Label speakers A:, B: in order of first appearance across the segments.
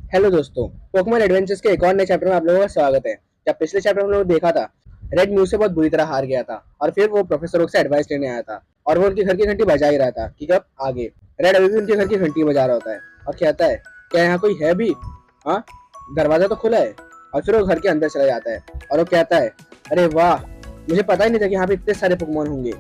A: Hello दोस्तों, Pokemon adventures के एक और नए चैप्टर में आप लोगों का स्वागत है। जब पिछले चैप्टर में हम लोगों ने देखा था, रेड म्यू से बहुत बुरी तरह हार गया था और फिर वो प्रोफेसर ओक से एडवाइस लेने आया था और वो उनके घर की घंटी बजा ही रहा था कि कब आगे। रेड अभी भी उनके घर की घंटी बजा रहा होता है और कहता है, क्या यहाँ कोई है भी? हाँ, दरवाजा तो खुला है। और फिर वो घर के अंदर चला जाता है और वो कहता है, अरे वाह, मुझे पता ही नहीं था कि यहाँ पे इतने सारे पोकेमॉन होंगे।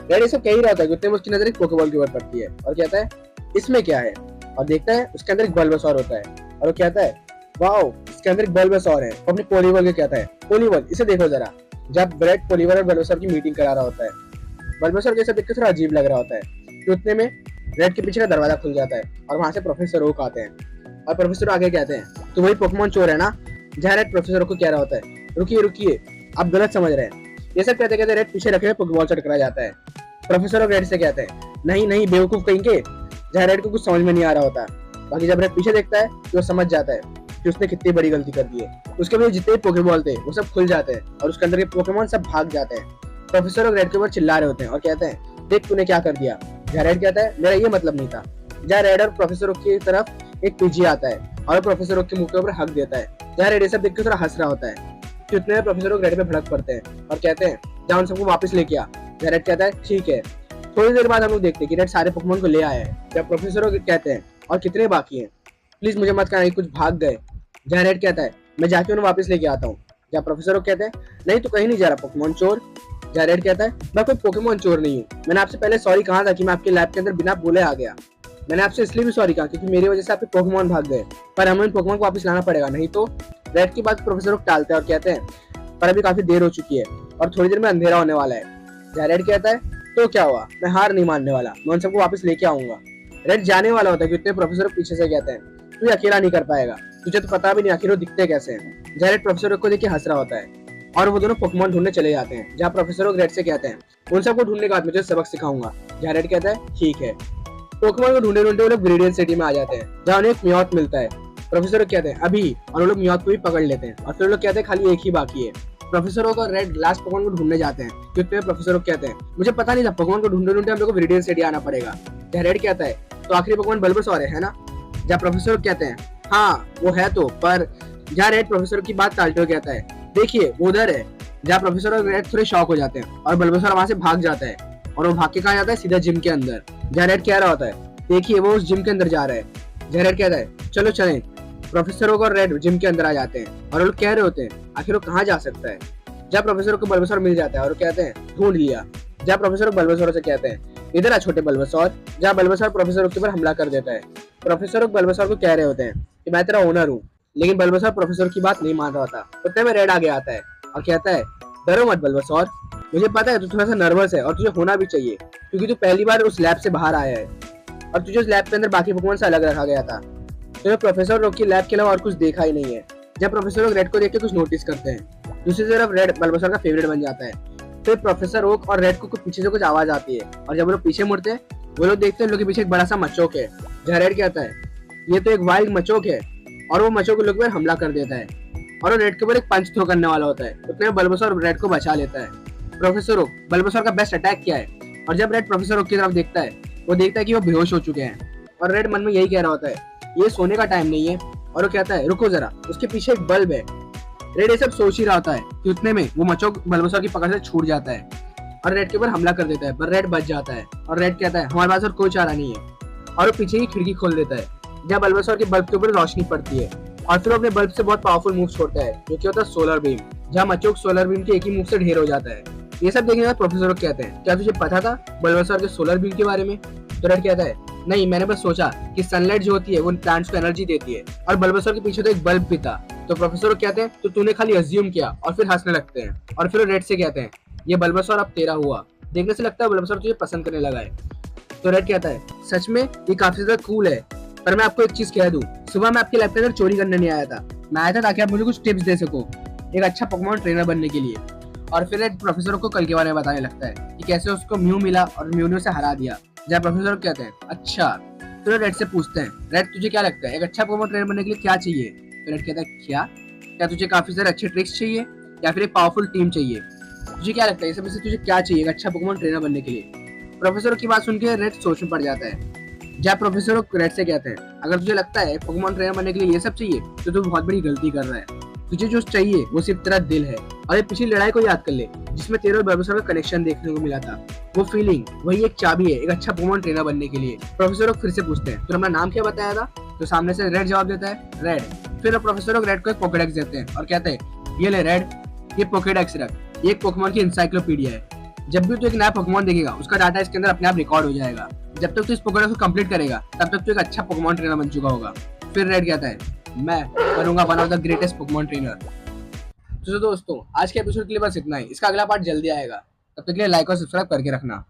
A: रेड ये सब कह ही रहा था कि उतने में उसकी नजर एक पोकेबॉल के ऊपर पड़ती है और कहता है, इसमें क्या है? और देखता है उसके अंदर एक बल्बासौर होता है और वो कहता है, वाओ, इसके अंदर एक बल्बासौर है। वो अपने पोलीबॉल के कहता है, पोलीबॉल इसे देखो जरा। जब रेड पोलीबॉल और बल्बासौर की मीटिंग करा रहा होता है, बल्बासौर के सब देख के थोड़ा अजीब लग रहा होता है कि उतने में रेड के पीछे का दरवाजा खुल जाता है और वहां से प्रोफेसर ओक आते हैं और प्रोफेसर आगे कहते हैं, तो वही पोकेमॉन चोर है ना? जहाँ रेड प्रोफेसर ओक को कह रहा होता है, रुकिए रुकिए, आप गलत समझ रहे हैं। ये सब कहते कहते रेड पीछे रखे हुए पोकेबॉल से टकरा जाता है। प्रोफेसर ओक रेड से कहते हैं, नहीं नहीं बेवकूफ कहेंगे। जहाँ रेड को कुछ समझ में नहीं आ रहा होता। बाकी जब रेड पीछे देखता है तो वो समझ जाता है कि उसने कितनी बड़ी गलती कर दी है। उसके बाद जितने पोकेबॉल थे वो सब खुल जाते हैं और उसके अंदर के पोकेमॉन सब भाग जाते हैं। प्रोफेसर ओक रेड के ऊपर चिल्ला रहे होते हैं और कहते हैं, देख तूने क्या कर दिया। जहाँ रेड कहता है, मेरा ये मतलब नहीं था। जहाँ रेड और प्रोफेसर ओक की तरफ एक पीजी आता है और प्रोफेसर ओक के मुंह के ऊपर हक देता है। जहाँ रेड ये सब देख के थोड़ा हंस रहा होता है कि उतने में प्रोफेसर ओक रेड पे भड़क पड़ते हैं और कहते हैं, जाओ उन सबको वापस लेके आ। जहाँ रेड कहता है, ठीक है। थोड़ी देर बाद हम लोग देखते हैं कि रेड सारे पोकेमॉन को ले आया है। जब प्रोफेसर ओक कहते हैं, और कितने बाकी हैं, प्लीज मुझे मत कहना कि कुछ भाग गए। जहाँ रेड कहता है, मैं जाके उन्हें वापस लेके आता हूँ। जहाँ प्रोफेसर ओक कहते हैं, नहीं तो कहीं नहीं जा रहा पोकेमॉन चोर। जहाँ रेड कहता है, मैं कोई पोकेमॉन चोर नहीं हूँ। मैंने आपसे पहले सॉरी कहा था कि मैं आपके लैब के अंदर बिना बोले आ गया। मैंने आपसे इसलिए भी सॉरी कहा क्योंकि मेरी वजह से आपके पोकेमॉन भाग गए, पर हमें इन पोकेमॉन को वापस लाना पड़ेगा, नहीं तो। रेड की बात प्रोफेसर ओक टालते हैं और कहते हैं, पर अभी काफी देर हो चुकी है और थोड़ी देर में अंधेरा होने वाला है। जहाँ रेड कहता है, तो क्या हुआ, मैं हार नहीं मानने वाला, मैं उन सबको वापस लेके आऊंगा। रेड जाने वाला होता है कि उतने प्रोफेसर पीछे से कहते हैं, तू अकेला नहीं कर पाएगा, तुझे तो पता भी नहीं आखिर वो दिखते कैसे हैं। जहाँ रेड प्रोफेसर को देख के हंस रहा होता है और वो दोनों पोकेमॉन ढूंढने चले जाते हैं। जहाँ प्रोफेसर रेड से कहते हैं, उन सबको ढूंढने के बाद मुझे सबक सिखाऊंगा। जहाँ रेड कहता है, ठीक है। पोकेमॉन को ढूंढे ढूंढे वो लोग ग्रेडियंट सिटी में आ जाते हैं जहाँ उन्हें एक म्याथ मिलता है। प्रोफेसर कहते हैं, अभी, और वो लोग म्याथ को भी पकड़ लेते हैं और फिर लोग कहते हैं, खाली एक ही बाकी है। प्रोफेसर ओक और रेड लास्ट पोकेमॉन को ढूंढने जाते हैं क्योंकि प्रोफेसर ओक कहते हैं, मुझे पता नहीं था पोकेमॉन को ढूंढे ढूंढे हम लोग को ग्रेडियंट सिटी आना पड़ेगा। जहाँ रेड कहता है, तो आखिरी पोकेमॉन बल्बासौर है ना? जहाँ प्रोफेसर कहते हैं, हाँ वो है तो, पर। जहाँ रेड प्रोफेसर की बात टालते हुए कहता है, देखिए वो उधर है। जहाँ प्रोफेसर और रेड थोड़े शॉक हो जाते हैं और बल्बासौर वहां से भाग जाता है और वो भाग के कहाँ जाता है, सीधा जिम के अंदर। जहाँ रेड कह रहा होता है, देखिए वो उस जिम के अंदर जा रहा है। जहाँ रेड कहता है, चलो चलें। प्रोफेसर और रेड जिम के अंदर आ जाते हैं और वो लोग कह रहे होते हैं, आखिर वो कहाँ जा सकता है। जब प्रोफेसर को बल्बासौर मिल जाता है और कहते हैं, ढूंढ लिया। जब प्रोफेसर बल्बासौर से कहते हैं, इधर आ छोटे बल्बासौर। जहाँ बल्बासौर प्रोफेसर के ऊपर हमला कर देता है। प्रोफेसर बल्बासौर को कह रहे होते हैं कि मैं तेरा ओनर हूँ, लेकिन बल्बासौर प्रोफेसर की बात नहीं मान रहा था। उतने में रेड आगे आता है और कहता है, डरो मत बल्बासौर, मुझे पता है तू थोड़ा सा नर्वस है और तुझे होना भी चाहिए क्योंकि तू पहली बार उस लैब से बाहर आया है और तुझे उस लैब के अंदर बाकी पोकेमॉन से अलग रखा गया था। तो प्रोफेसर रोक की लैब के अलावा और कुछ देखा ही नहीं है। जब प्रोफेसर रोक रेड को देख के कुछ नोटिस करते हैं, दूसरी तरफ रेड बल्बासौर का फेवरेट बन जाता है। फिर प्रोफेसर ओक और रेड को कुछ पीछे से कुछ आवाज आती है और जब वो लोग पीछे मुड़ते हैं, वो लोग देखते हैं उन लोग के पीछे एक बड़ा सा मचोक है। जहाँ रेड कहता है, ये तो एक वाइल्ड मचोक है, और वो मचोक लोग पर हमला कर देता है और वो रेड के ऊपर एक पंच थ्रो करने वाला होता है। उतने में बल्बासौर रेड को बचा लेता है। प्रोफेसर ओक, बल्बासौर का बेस्ट अटैक क्या है? और जब रेड प्रोफेसर ओक की तरफ देखता है, वो देखता है कि वो बेहोश हो चुके हैं और रेड मन में यही कह रहा होता है, ये सोने का टाइम नहीं है। और वो कहता है, रुको जरा, उसके पीछे एक बल्ब है। रेड ये सब सोच ही रहा होता है कि उतने में वो मचोक बल्बासौर की पकड़ से छूट जाता है और रेड के ऊपर हमला कर देता है, पर रेड बच जाता है और रेड कहता है, हमारे पास और कोई चारा नहीं है, और वो पीछे की खिड़की खोल देता है जहाँ बल्बासौर के बल्ब के ऊपर रोशनी पड़ती है और फिर अपने बल्ब से बहुत पावरफुल मूव छोड़ता है जो कि होता है सोलर बीम। जहाँ मचोक सोलर बीम के एक ही मूव से ढेर हो जाता है। ये सब देखने के बाद प्रोफेसर कहते हैं, क्या तुझे पता था बल्बासौर के सोलर बीम के बारे में? तो रेड कहता है, नहीं, मैंने बस सोचा कि सनलाइट जो होती है वो प्लांट्स को एनर्जी देती है और बल्बासौर के पीछे तो एक बल्ब भी था। तो प्रोफेसर कहते हैं, तो तूने खाली अज्यूम किया, और फिर हंसने लगते हैं और फिर रेड से कहते हैं, ये बल्बासौर अब तेरा हुआ, देखने से लगता है बल्बासौर तुझे पसंद करने लगा है। तो रेड कहता है, सच में ये काफी ज्यादा कूल है, पर मैं आपको एक चीज कह दूं, सुबह मैं आपके लैब के अंदर चोरी करने नहीं आया था, मैं आया था ताकि आप मुझे कुछ टिप्स दे सको एक अच्छा पोकेमॉन ट्रेनर बनने के लिए। और फिर रेड प्रोफेसर को कल के बारे में बताने लगता है कि कैसे उसको म्यू मिला और म्यू ने उसे हरा दिया। जब प्रोफेसर कहते हैं, अच्छा। तो रेड से पूछते हैं, रेड तुझे क्या लगता है एक अच्छा पोकेमॉन ट्रेनर बनने के लिए क्या चाहिए? तो रेड कहता है, क्या तुझे काफी सारे अच्छे ट्रिक्स चाहिए या फिर एक पावरफुल टीम चाहिए? तुझे क्या लगता है इसमें से तुझे क्या चाहिए एक अच्छा पोकेमॉन ट्रेनर बनने के लिए? प्रोफेसर की बात सुनकर रेड सोच में पड़ जाता है जब प्रोफेसर रेड से कहते हैं, अगर तुझे लगता है पोकेमॉन ट्रेनर बनने के लिए ये सब चाहिए तो तू बहुत बड़ी गलती कर रहा है। तुझे जो चाहिए वो सिर्फ तेरा दिल है। और ये पिछली लड़ाई को याद कर ले जिसमें तेरे और प्रोफेसर का कनेक्शन देखने को मिला था। वो फीलिंग वही एक चाबी है एक अच्छा पोकेमॉन ट्रेनर बनने के लिए। प्रोफेसर फिर से पूछते हैं, तो अपना नाम क्या बताया था? तो सामने से रेड जवाब देता है, रेड। फिर प्रोफेसर रेड को एक पॉकेडेक्स देते हैं और कहते हैं, ये ले रेड, ये पॉकेडेक्स रख, ये एक पोकेमॉन की इंसाइक्लोपीडिया है। जब भी तू एक नया पोकेमॉन देखेगा उसका डाटा इसके अंदर अपने आप रिकॉर्ड हो जाएगा। जब तक तू इस पोकेडेक्स को कंप्लीट करेगा तब तक तू एक अच्छा पोकेमॉन ट्रेनर बन चुका होगा। फिर रेड कहता है, मैं बनूंगा one of the greatest Pokemon trainer. तो दोस्तों आज के एपिसोड के लिए बस इतना ही। इसका अगला पार्ट जल्दी आएगा, तब तक के लिए लाइक और सब्सक्राइब करके रखना।